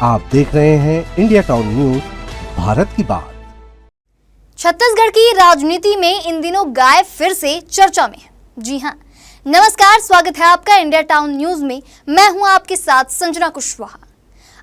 आप देख रहे हैं इंडिया टाउन न्यूज, भारत की बात। छत्तीसगढ़ की राजनीति में इन दिनों गाय फिर से चर्चा में है। जी हां, नमस्कार, स्वागत है आपका इंडिया टाउन न्यूज में। मैं हूं आपके साथ संजना कुशवाहा।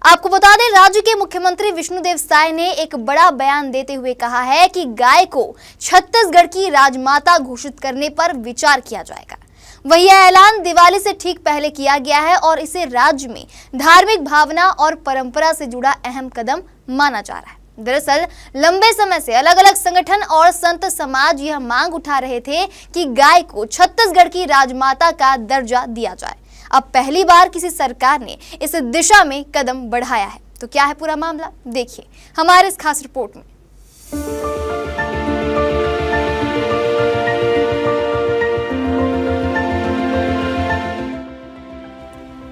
आपको बता दें, राज्य के मुख्यमंत्री विष्णुदेव साय ने एक बड़ा बयान देते हुए कहा है कि गाय को छत्तीसगढ़ की राजमाता घोषित करने पर विचार किया जाएगा। वही यह ऐलान दिवाली से ठीक पहले किया गया है और इसे राज्य में धार्मिक भावना और परंपरा से जुड़ा अहम कदम माना जा रहा है। दरअसल लंबे समय से अलग अलग संगठन और संत समाज यह मांग उठा रहे थे कि गाय को छत्तीसगढ़ की राजमाता का दर्जा दिया जाए। अब पहली बार किसी सरकार ने इस दिशा में कदम बढ़ाया है। तो क्या है पूरा मामला, देखिए हमारे इस खास रिपोर्ट में।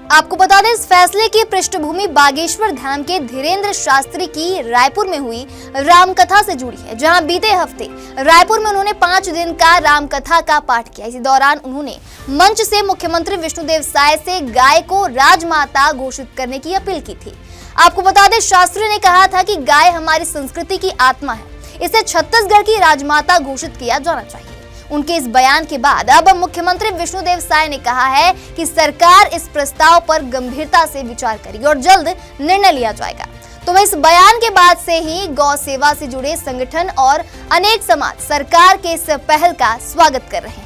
आपको बता दें, इस फैसले की पृष्ठभूमि बागेश्वर धाम के धीरेन्द्र शास्त्री की रायपुर में हुई रामकथा से जुड़ी है, जहां बीते हफ्ते रायपुर में उन्होंने 5 दिन का रामकथा का पाठ किया। इसी दौरान उन्होंने मंच से मुख्यमंत्री विष्णुदेव साय से गाय को राजमाता घोषित करने की अपील की थी। आपको बता दें, शास्त्री ने कहा था कि गाय हमारी संस्कृति की आत्मा है, इसे छत्तीसगढ़ की राजमाता घोषित किया जाना चाहिए। उनके इस बयान के बाद अब मुख्यमंत्री विष्णुदेव साय ने कहा है कि सरकार इस प्रस्ताव पर गंभीरता से विचार करेगी और जल्द निर्णय लिया जाएगा। तो इस बयान के बाद से ही गौ सेवा से जुड़े संगठन और अनेक समाज सरकार के इस पहल का स्वागत कर रहे हैं।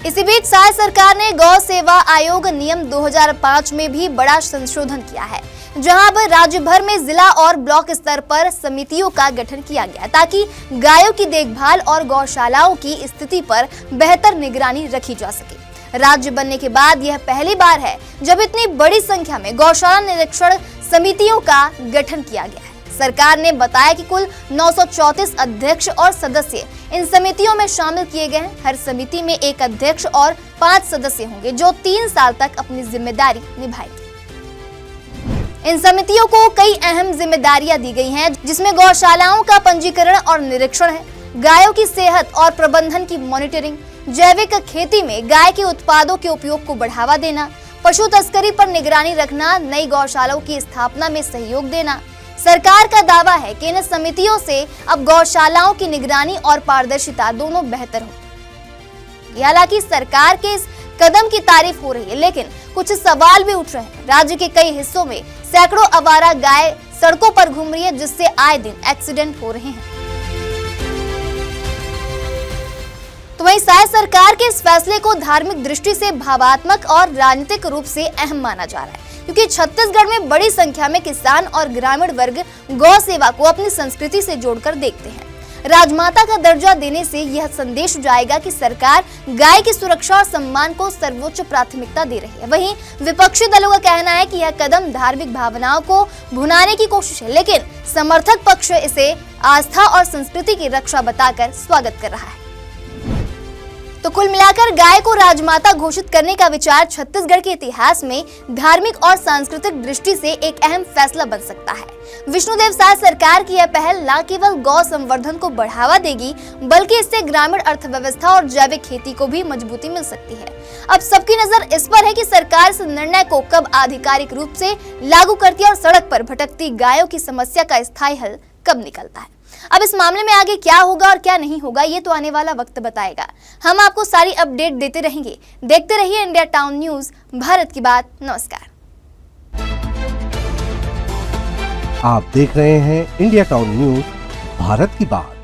इसी बीच साय सरकार ने गौ सेवा आयोग नियम 2005 में भी बड़ा संशोधन किया है, जहां अब राज्य भर में जिला और ब्लॉक स्तर पर समितियों का गठन किया गया ताकि गायों की देखभाल और गौशालाओं की स्थिति पर बेहतर निगरानी रखी जा सके। राज्य बनने के बाद यह पहली बार है जब इतनी बड़ी संख्या में गौशाला निरीक्षण समितियों का गठन किया गया है। सरकार ने बताया कि कुल 934 अध्यक्ष और सदस्य इन समितियों में शामिल किए गए हैं। हर समिति में एक अध्यक्ष और 5 सदस्य होंगे जो 3 साल तक अपनी जिम्मेदारी निभाएंगे। इन समितियों को कई अहम जिम्मेदारियां दी गई हैं, जिसमें गौशालाओं का पंजीकरण और निरीक्षण है, गायों की सेहत और प्रबंधन की मॉनिटरिंग, जैविक खेती में गाय के उत्पादों के उपयोग को बढ़ावा देना, पशु तस्करी पर निगरानी रखना, नई गौशालाओं की स्थापना में सहयोग देना। सरकार का दावा है कि इन समितियों से अब गौशालाओं की निगरानी और पारदर्शिता दोनों बेहतर हो। हालांकि सरकार के इस कदम की तारीफ हो रही है, लेकिन कुछ सवाल भी उठ रहे हैं। राज्य के कई हिस्सों में सैकड़ों आवारा गाय सड़कों पर घूम रही है, जिससे आए दिन एक्सीडेंट हो रहे हैं। तो वहीं साय सरकार के इस फैसले को धार्मिक दृष्टि से भावात्मक और राजनीतिक रूप से अहम माना जा रहा है, क्योंकि छत्तीसगढ़ में बड़ी संख्या में किसान और ग्रामीण वर्ग गौ सेवा को अपनी संस्कृति से जोड़कर देखते हैं। राजमाता का दर्जा देने से यह संदेश जाएगा कि सरकार गाय की सुरक्षा और सम्मान को सर्वोच्च प्राथमिकता दे रही है। वहीं विपक्षी दलों का कहना है कि यह कदम धार्मिक भावनाओं को भुनाने की कोशिश है, लेकिन समर्थक पक्ष इसे आस्था और संस्कृति की रक्षा बताकर स्वागत कर रहा है। तो कुल मिलाकर गाय को राजमाता घोषित करने का विचार छत्तीसगढ़ के इतिहास में धार्मिक और सांस्कृतिक दृष्टि से एक अहम फैसला बन सकता है। विष्णुदेव साय सरकार की यह पहल न केवल गौ संवर्धन को बढ़ावा देगी, बल्कि इससे ग्रामीण अर्थव्यवस्था और जैविक खेती को भी मजबूती मिल सकती है। अब सबकी नजर इस पर है कि सरकार इस निर्णय को कब आधिकारिक रूप से लागू करती है और सड़क पर भटकती गायों की समस्या का स्थायी हल कब निकलता है। अब इस मामले में आगे क्या होगा और क्या नहीं होगा, ये तो आने वाला वक्त बताएगा। हम आपको सारी अपडेट देते रहेंगे। देखते रहिए इंडिया टाउन न्यूज, भारत की बात। नमस्कार। आप देख रहे हैं इंडिया टाउन न्यूज, भारत की बात।